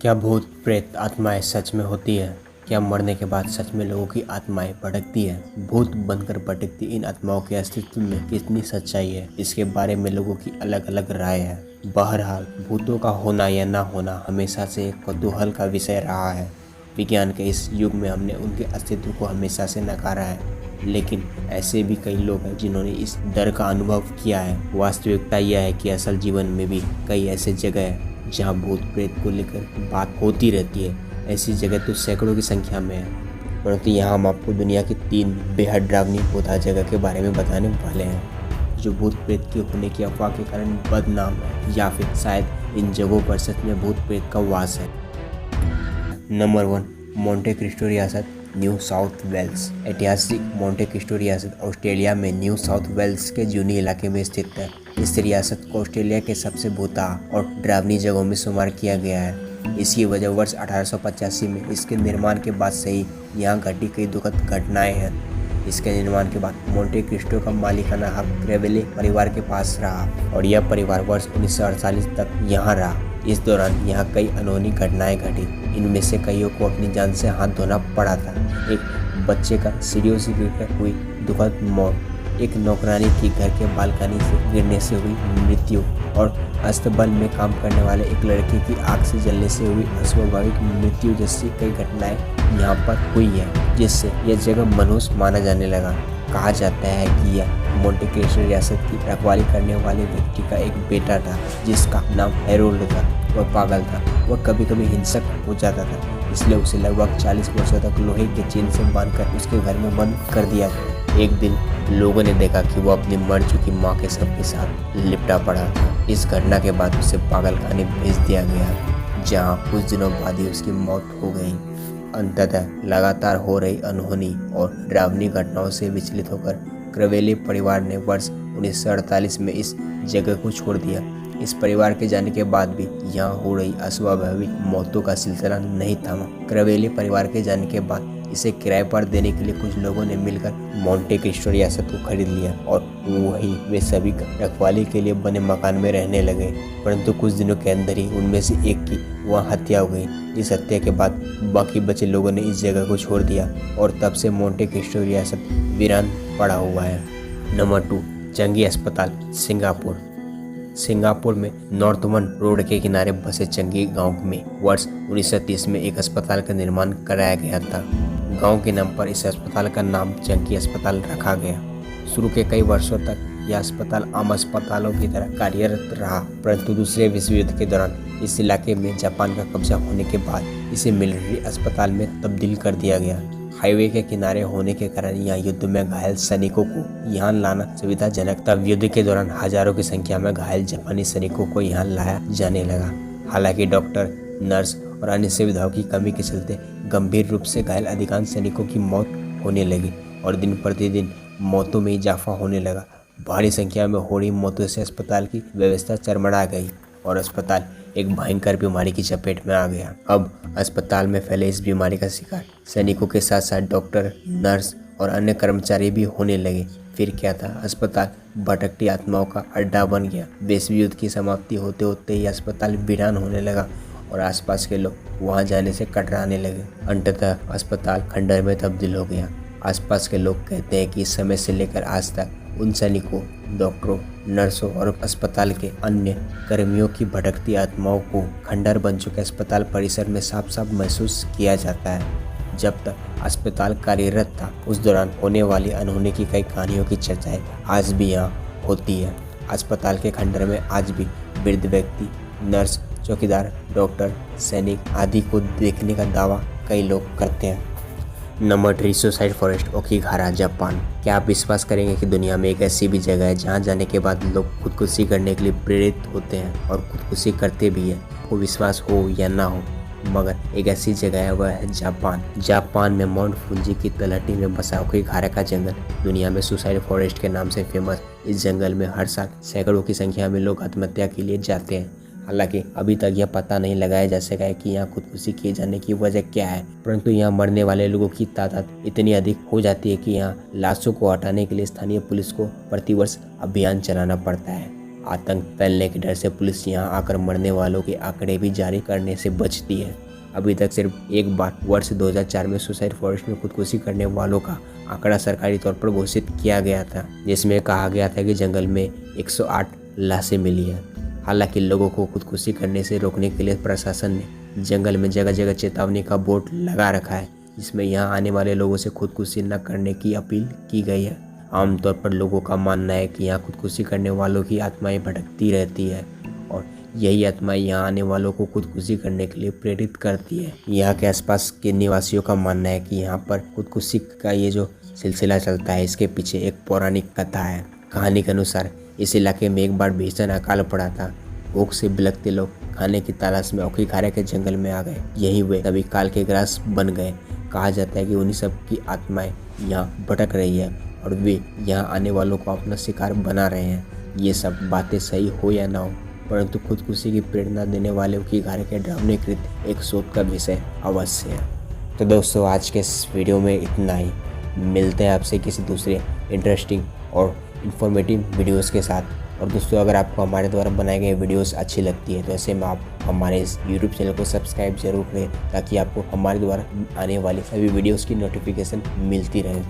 क्या भूत प्रेत आत्माएं सच में होती है? क्या मरने के बाद सच में लोगों की आत्माएं भटकती है? भूत बनकर भटकती इन आत्माओं के अस्तित्व में कितनी सच्चाई है, इसके बारे में लोगों की अलग अलग राय है। बहरहाल भूतों का होना या ना होना हमेशा से एक कौतूहल का विषय रहा है। विज्ञान के इस युग में हमने उनके अस्तित्व को हमेशा से नकारा है, लेकिन ऐसे भी कई लोग हैं जिन्होंने इस डर का अनुभव किया है। वास्तविकता यह है कि असल जीवन में भी कई ऐसे जगह हैं जहाँ भूत प्रेत को लेकर बात होती रहती है। ऐसी जगह तो सैकड़ों की संख्या में है, परंतु यहाँ हम आपको दुनिया की 3 बेहद डरावनी भूता जगह के बारे में बताने वाले हैं, जो भूत प्रेत के होने की अफवाह के कारण बदनाम है, या फिर शायद इन जगहों पर सच में भूत प्रेत का वास है। नंबर 1, मोंटे क्रिस्टो रियासत, न्यू साउथ वेल्स। ऐतिहासिक मोंटे क्रिस्टो रियासत ऑस्ट्रेलिया में न्यू साउथ वेल्स के जूनी इलाके में स्थित है। इस रियासत को ऑस्ट्रेलिया के सबसे भूताह और डरावनी जगहों में शुमार किया गया है। इसकी वजह वर्ष 1885 में इसके निर्माण के बाद से ही यहाँ घटी कई दुखद घटनाएं हैं। इसके निर्माण के बाद मोंटे क्रिस्टो का मालिकाना हक क्रेवेले परिवार के पास रहा और यह परिवार वर्ष 1948 तक यहाँ रहा। इस दौरान यहाँ कई अनहोनी घटनाएं घटी। इनमें से कईयों को अपनी जान से हाथ धोना पड़ा था। एक बच्चे का सीढ़ियों से गिरकर हुई दुखद मौत, एक नौकरानी की घर के बालकनी से गिरने से हुई मृत्यु और अस्तबल में काम करने वाले एक लड़के की आग से जलने से हुई अस्वाभाविक मृत्यु जैसी कई घटनाएं यहाँ पर हुई है, जिससे यह जगह मनहूस माना जाने लगा। कहा जाता है कि यह मोंटे क्रिस्टो रियासत की रखवाली करने वाले व्यक्ति का एक बेटा था, जिसका नाम हैरोल्ड था। वह पागल था, वह कभी कभी हिंसक हो जाता था, इसलिए उसे लगभग 40 वर्षों तक लोहे के चेन से बांधकर उसके घर में बंद कर दिया गया। एक दिन लोगों ने देखा कि वो अपनी मर चुकी माँ के शव के साथ लिपटा पड़ा था। इस घटना के बाद उसे पागल खाने भेज दिया गया, जहाँ कुछ दिनों बाद ही उसकी मौत हो गई। अंततः लगातार हो रही अनहोनी और डरावनी घटनाओं से विचलित होकर क्रेवेले परिवार ने वर्ष 1948 में इस जगह को छोड़ दिया। इस परिवार के जाने के बाद भी यहाँ हो रही अस्वाभाविक मौतों का सिलसिला नहीं थमा। क्रेवेले परिवार के जाने के बाद इसे किराए पर देने के लिए कुछ लोगों ने मिलकर मोंटे क्रिस्टो रियासत को खरीद लिया और वहीं वे सभी रखवाली के लिए बने मकान में रहने लगे। परंतु कुछ दिनों के अंदर ही उनमें से एक की वहाँ हत्या हो गई। इस हत्या के बाद बाकी बचे लोगों ने इस जगह को छोड़ दिया और तब से मोंटे क्रिस्टो रियासत वीरान पड़ा हुआ है। नंबर 2, चंगी अस्पताल, सिंगापुर। सिंगापुर में नॉर्थमन रोड के किनारे बसे चंगी गांव में वर्ष 1930 में एक अस्पताल का निर्माण कराया गया था। गांव के नाम पर इस अस्पताल का नाम चंगी अस्पताल रखा गया। शुरू के कई वर्षों तक यह अस्पताल आम अस्पतालों की तरह कार्यरत रहा, परंतु दूसरे विश्व युद्ध के दौरान इस इलाके में जापान का कब्जा होने के बाद इसे मिलिट्री अस्पताल में तब्दील कर दिया गया। हाईवे के किनारे होने के कारण यहाँ युद्ध में घायल सैनिकों को यहाँ लाना सुविधाजनक था। युद्ध के दौरान हजारों की संख्या में घायल जापानी सैनिकों को यहाँ लाया जाने लगा। हालांकि डॉक्टर, नर्स और अन्य सुविधाओं की कमी के चलते गंभीर रूप से घायल अधिकांश सैनिकों की मौत होने लगी और दिन प्रतिदिन मौतों में इजाफा होने लगा। भारी संख्या में हो रही मौतों से अस्पताल की व्यवस्था चरमरा गई और अस्पताल एक भयंकर बीमारी की चपेट में आ गया। अब अस्पताल में फैले इस बीमारी का शिकार सैनिकों के साथ साथ डॉक्टर, नर्स और अन्य कर्मचारी भी होने लगे। फिर क्या था, अस्पताल भटकती आत्माओं का अड्डा बन गया। विश्व युद्ध की समाप्ति होते होते ही अस्पताल वीरान होने लगा और आसपास के लोग वहां जाने से कतराने लगे। अंततः अस्पताल खंडहर में तब्दील हो गया। आसपास के लोग कहते हैं कि इस समय से लेकर आज तक उन सैनिकों, डॉक्टरों, नर्सों और अस्पताल के अन्य कर्मियों की भटकती आत्माओं को खंडहर बन चुके अस्पताल परिसर में साफ साफ महसूस किया जाता है। जब तक अस्पताल कार्यरत था, उस दौरान होने वाली अनहोनी की कई कहानियों की चर्चाएं आज भी यहाँ होती है। अस्पताल के खंडहर में आज भी वृद्ध व्यक्ति, नर्स, चौकीदार, डॉक्टर, सैनिक आदि को देखने का दावा कई लोग करते हैं। Number 3, suicide forest, Aokigahara, Japan. क्या आप विश्वास करेंगे कि दुनिया में एक ऐसी भी जगह है जहां जाने के बाद लोग खुदकुशी करने के लिए प्रेरित होते हैं और खुदकुशी करते भी हैं? वो विश्वास हो या ना हो, मगर एक ऐसी जगह है, वह है जापान। जापान में माउंट फुजी की तलहटी में बसा ओकिगारा का जंगल दुनिया में सुसाइड फॉरेस्ट के नाम से फेमस। इस जंगल में हर साल सैकड़ों की संख्या में लोग आत्महत्या के लिए जाते हैं। हालांकि अभी तक यह पता नहीं लगाया जा सका है कि यहाँ खुदकुशी किए जाने की वजह क्या है, परंतु यहाँ मरने वाले लोगों की तादाद इतनी अधिक हो जाती है कि यहाँ लाशों को हटाने के लिए स्थानीय पुलिस को प्रतिवर्ष अभियान चलाना पड़ता है। आतंक फैलने के डर से पुलिस यहाँ आकर मरने वालों के आंकड़े भी जारी करने से बचती है। अभी तक सिर्फ एक बार वर्ष 2004 में सुसाइड फॉरेस्ट में खुदकुशी करने वालों का आंकड़ा सरकारी तौर पर घोषित किया गया था, जिसमें कहा गया था कि जंगल में 108 लाशें मिली है। हालांकि लोगों को खुदकुशी करने से रोकने के लिए प्रशासन ने जंगल में जगह जगह चेतावनी का बोर्ड लगा रखा है, जिसमें यहाँ आने वाले लोगों से खुदकुशी न करने की अपील की गई है। आमतौर पर लोगों का मानना है कि यहाँ खुदकुशी करने वालों की आत्माएं भटकती रहती है और यही आत्माएं यहाँ आने वालों को खुदकुशी करने के लिए प्रेरित करती है। यहाँ के आसपास के निवासियों का मानना है कि यहाँ पर खुदकुशी का ये जो सिलसिला चलता है, इसके पीछे एक पौराणिक कथा है। कहानी के अनुसार इस इलाके में एक बार भीषण अकाल पड़ा था। भूख से बिलखते लोग खाने की तलाश में औखीखारे के जंगल में आ गए। यही वे तभी काल के ग्रास बन गए। कहा जाता है कि उन्हीं सब की आत्माएं यहाँ भटक रही है और वे यहाँ आने वालों को अपना शिकार बना रहे हैं। ये सब बातें सही हो या ना हो, परंतु खुदकुशी की प्रेरणा देने वाले औखीखारे के डरावने कृत्य एक शोध का विषय अवश्य है। तो दोस्तों, आज के इस वीडियो में इतना ही। मिलते हैं आपसे किसी दूसरे इंटरेस्टिंग और इन्फॉर्मेटिव वीडियोस के साथ। और दोस्तों, अगर आपको हमारे द्वारा बनाए गए वीडियोस अच्छी लगती है तो ऐसे में आप हमारे इस यूट्यूब चैनल को सब्सक्राइब जरूर करें, ताकि आपको हमारे द्वारा आने वाली सभी वीडियोस की नोटिफिकेशन मिलती रहे।